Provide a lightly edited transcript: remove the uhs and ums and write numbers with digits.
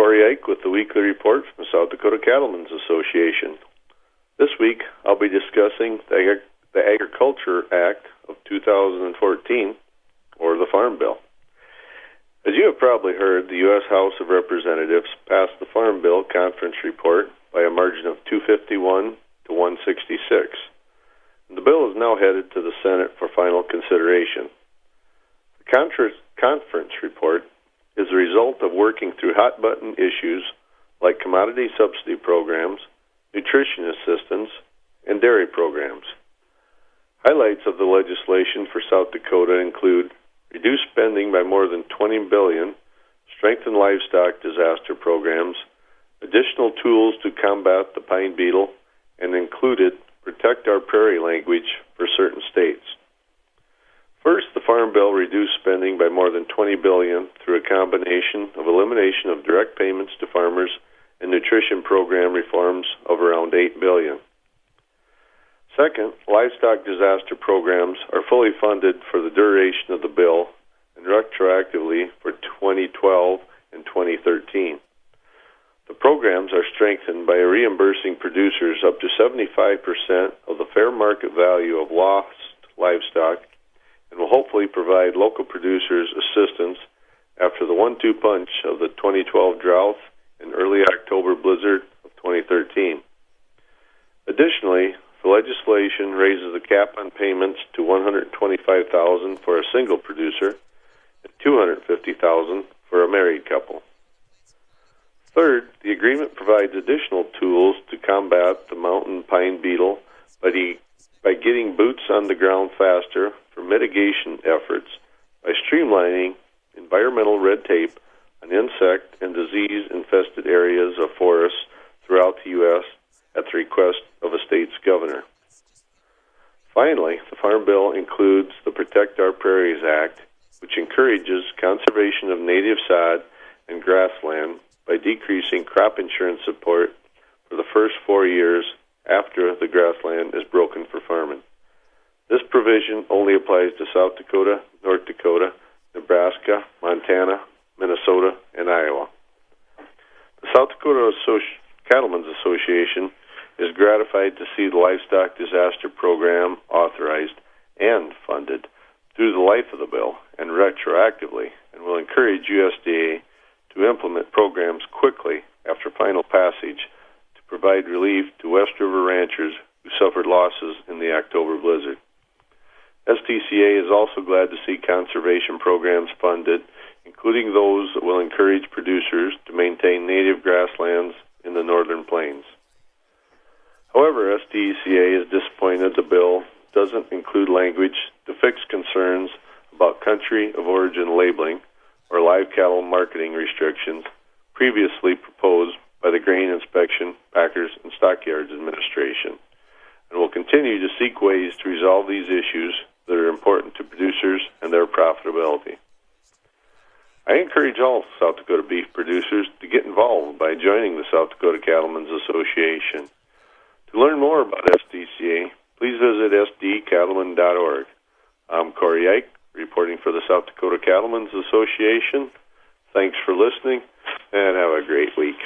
Corey Ike with the weekly report from the South Dakota Cattlemen's Association. This week, I'll be discussing the Agriculture Act of 2014, or the Farm Bill. As you have probably heard, the U.S. House of Representatives passed the Farm Bill Conference Report by a margin of 251 to 166. The bill is now headed to the Senate for final consideration. The conference report is the result of working through hot-button issues like commodity subsidy programs, nutrition assistance, and dairy programs. Highlights of the legislation for South Dakota include reduced spending by more than $20 billion, strengthened livestock disaster programs, additional tools to combat the pine beetle, and included protect our prairie language for certain states. First, the Farm Bill reduced spending by more than $20 billion through a combination of elimination of direct payments to farmers and nutrition program reforms of around $8 billion. Second, livestock disaster programs are fully funded for the duration of the bill and retroactively for 2012 and 2013. The programs are strengthened by reimbursing producers up to 75% of the fair market value of lost livestock and will hopefully provide local producers assistance after the 1-2 punch of the 2012 drought and early October blizzard of 2013. Additionally, the legislation raises the cap on payments to $125,000 for a single producer and $250,000 for a married couple. Third, the agreement provides additional tools to combat the mountain pine beetle by getting boots on the ground faster for mitigation efforts by streamlining environmental red tape on insect and disease-infested areas of forests throughout the U.S. at the request of a state's governor. Finally, the Farm Bill includes the Protect Our Prairies Act, which encourages conservation of native sod and grassland by decreasing crop insurance support for the first 4 years after the grassland is broken for farming. This provision only applies to South Dakota, North Dakota, Nebraska, Montana, Minnesota, and Iowa. The South Dakota Cattlemen's Association is gratified to see the Livestock Disaster Program authorized and funded through the life of the bill and retroactively, and will encourage USDA to implement programs quickly after final passage to provide relief to West River ranchers who suffered losses in the October blizzard. SDCA is also glad to see conservation programs funded, including those that will encourage producers to maintain native grasslands in the northern plains. However, SDCA is disappointed the bill doesn't include language to fix concerns about country of origin labeling or live cattle marketing restrictions previously proposed by the Grain Inspection, Packers, and Stockyards Administration, and will continue to seek ways to resolve these issues that are important to producers and their profitability. I encourage all South Dakota beef producers to get involved by joining the South Dakota Cattlemen's Association. To learn more about SDCA, please visit sdcattlemen.org. I'm Corey Ike, reporting for the South Dakota Cattlemen's Association. Thanks for listening, and have a great week.